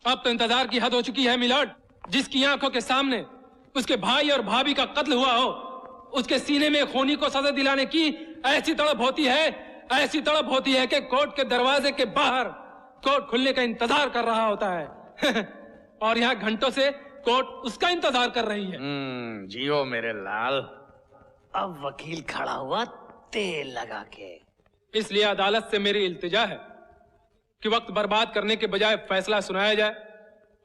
अब तो इंतजार की हद हो चुकी है मिलॉर्ड। जिसकी आंखों के सामने उसके भाई और भाभी का कत्ल हुआ हो, उसके सीने में खूनी को सजा दिलाने की ऐसी तड़प होती है कि कोर्ट के दरवाजे के बाहर कोर्ट खुलने का इंतजार कर रहा होता है। और यहाँ घंटों से कोर्ट उसका इंतजार कर रही है। जियो मेरे लाल। अब वकील खड़ा हुआ तेल लगा के। इसलिए अदालत से मेरी इल्तिजा है कि वक्त बर्बाद करने के बजाय फैसला सुनाया जाए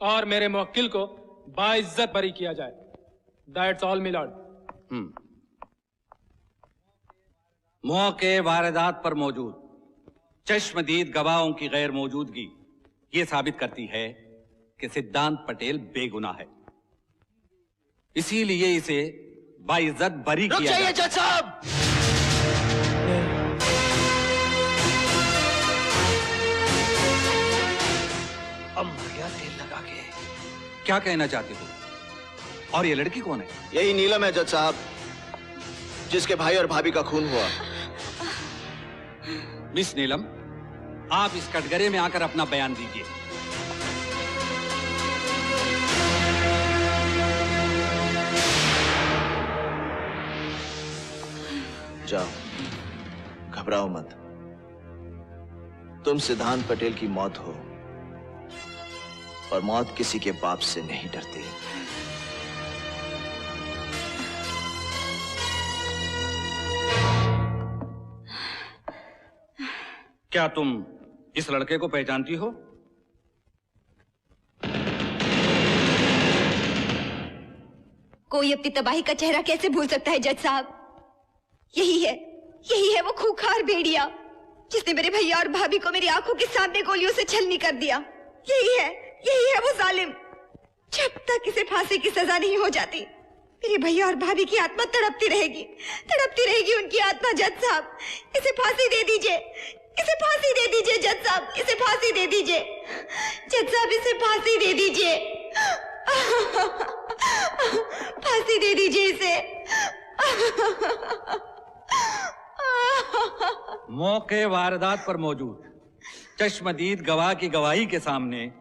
और मेरे मुवक्किल को बाइज्जत बरी किया जाए। That's all milord. मौके वारदात पर मौजूद चश्मदीद गवाहों की गैर मौजूदगी ये साबित करती है कि सिद्धांत पटेल बेगुनाह है, इसीलिए इसे बाइज्जत बरी किया जाए। जज साहब, अब मर गया तेल लगा के। क्या कहना चाहते हो? और ये लड़की कौन है? यही नीलम है जज साहब, जिसके भाई और भाभी का खून हुआ। मिस नीलम, आप इस कटघरे में आकर अपना बयान दीजिए। जाओ, घबराओ मत। तुम सिद्धांत पटेल की मौत हो और मौत किसी के बाप से नहीं डरती। क्या तुम इस लड़के को पहचानती हो? कोई अपनी तबाही का चेहरा कैसे भूल सकता है जज साहब? यही है वो खूंखार भेड़िया जिसने मेरे भैया और भाभी को मेरी आंखों के सामने गोलियों से छलनी कर दिया। यही है वो जालिम। जब तक इसे फांसी की सजा नहीं हो जाती, मेरे भैया और भाभी की आत्मा तड़पती रहेगी उनकी आत्मा। जज साहब, इसे फांसी दे दीजिए, इसे फांसी दे दीजिए जज साहब, इसे फांसी दे दीजिए जज साहब, इसे फांसी दे दीजिए, फांसी दे दीजिए इसे। मौके वारदात पर मौजूद चश्मदीद गवाह की गवाही के सामने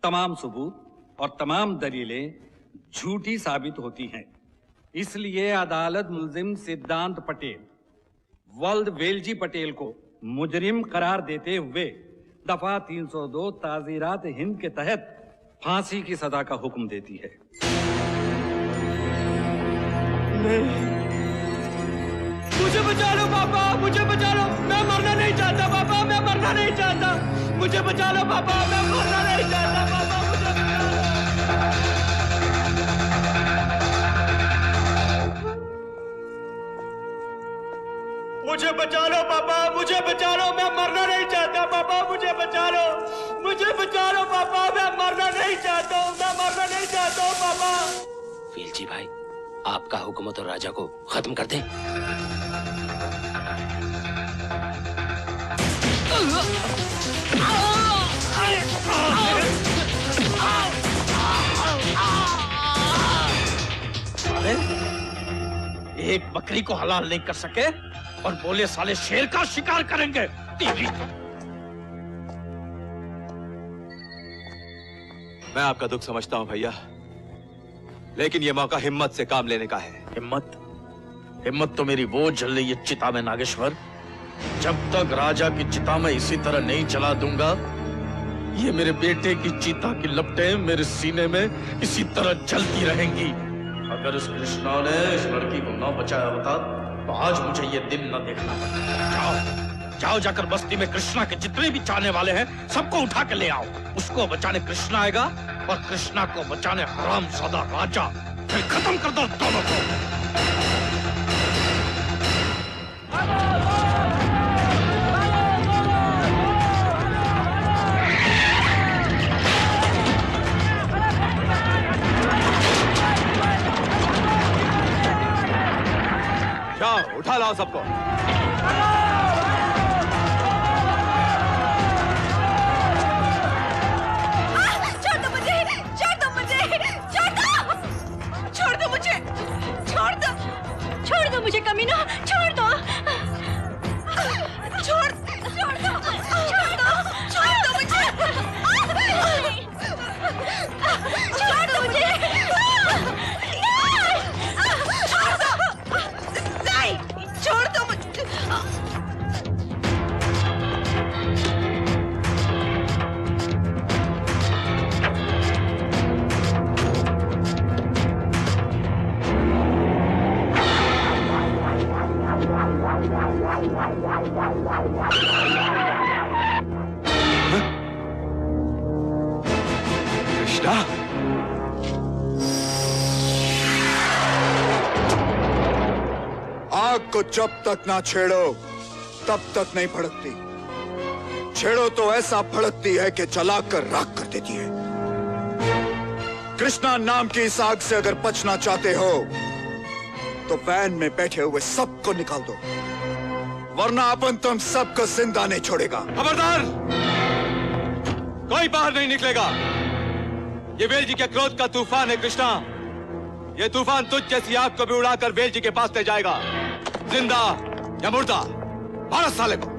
तमाम सबूत और तमाम दलीलें झूठी साबित होती हैं। इसलिए अदालत मुल्जिम सिद्धांत पटेल वल्द वेलजी पटेल को मुजरिम करार देते हुए दफा 302 ताज़ीरात हिंद के तहत फांसी की सजा का हुक्म देती है। मुझे बचा लो पापा, मुझे बचा लो। मैं मरना नहीं चाहता पापा, मैं मरना नहीं चाहता। मुझे बचा लो पापा, मैं मरना नहीं चाहता पापा, मुझे बचा लो। मुझे बचा लो पापा, मुझे बचा लो। मैं मरना नहीं चाहता पापा, मुझे बचा लो। मुझे बचा लो पापा, मैं मरना नहीं चाहता हूँ, मैं मरना नहीं चाहता हूँ पापा। वेलजी भाई, आपका हुक्म तो राजा को खत्म कर दें। एक बकरी को हलाल नहीं कर सके और बोले साले शेर का शिकार करेंगे। मैं आपका दुख समझता हूं भैया, लेकिन यह मौका हिम्मत से काम लेने का है। हिम्मत तो मेरी वो जल रही है चिता में नागेश्वर। जब तक राजा की चिता में इसी तरह नहीं जला दूंगा, ये मेरे बेटे की चिता की लपटें मेरे सीने में इसी तरह जलती रहेंगी। अगर उस कृष्णा ने इस लड़की को न बचाया होता तो आज मुझे ये दिन न देखना पड़ता। जाओ जाकर बस्ती में कृष्णा के जितने भी चाहने वाले हैं सबको उठा के ले आओ। उसको बचाने कृष्णा आएगा और कृष्णा को बचाने हरामजादा राजा। फिर खत्म कर दो दोनों को। जाओ उठा लाओ सबको। छोड़ दो मुझे कमीना, छोड़ दो, छोड़ दो मुझे। आग को जब तक ना छेड़ो तब तक नहीं भड़कती, छेड़ो तो ऐसा भड़कती है कि जलाकर राख कर देती है। कृष्णा नाम की इस आग से अगर बचना चाहते हो तो वैन में बैठे हुए सबको निकाल दो, वरना अपन तुम सबको जिंदा नहीं छोड़ेगा। खबरदार, कोई बाहर नहीं निकलेगा। ये वेल जी के क्रोध का तूफान है कृष्णा। ये तूफान तुझ जैसी आग को भी उड़ाकर वेल जी के पास ले जाएगा, जिंदा या मुर्दा। भारत साले को।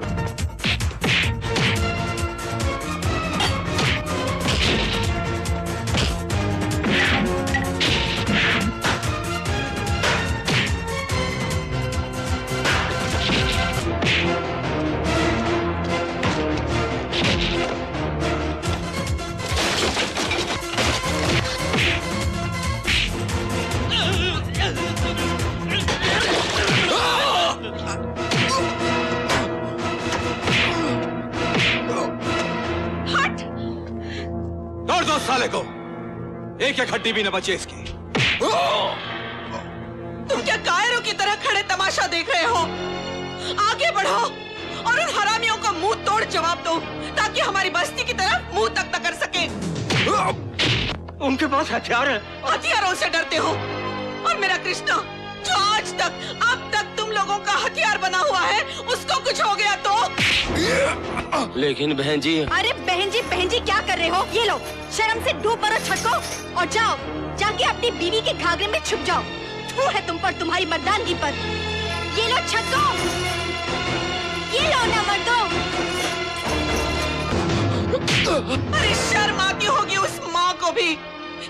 साले को एक हड्डी भी न बचे इसकी। तुम क्या कायरों की तरह खड़े तमाशा देख रहे हो? आगे बढ़ो और उन हरामियों को मुंह तोड़ जवाब दो, ताकि हमारी बस्ती की तरफ मुंह तक न कर सके। उनके पास हथियार है। हथियारों से डरते हो? और मेरा कृष्णा जो आज तक अब तक तुम लोगों का हथियार बना हुआ है, उसको कुछ हो गया तो? लेकिन बहन जी। अरे बहन जी क्या कर रहे हो? ये लो, शर्म से डूब मरो छटको और जाओ जाके अपनी बीवी के घाघरे में छुप जाओ। थू है तुम पर, तुम्हारी मर्दानगी पर। ये लो छटको, ये लो ना मर्दों। अरे शर्म आती होगी उस माँ को भी,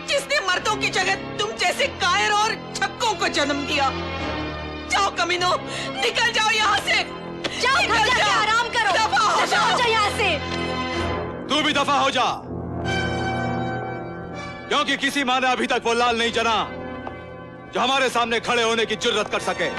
जिसने मर्दों की जगह तुम जैसे कायर और छक्कों को जन्म दिया। जाओ कमीनों, निकल जाओ यहाँ से। जाओ घर जाके आराम करो। दफा हो जाओ यहाँ से। तू भी दफा हो जा, क्योंकि किसी माँ ने अभी तक वो लाल नहीं जना जो हमारे सामने खड़े होने की जुर्रत कर सके।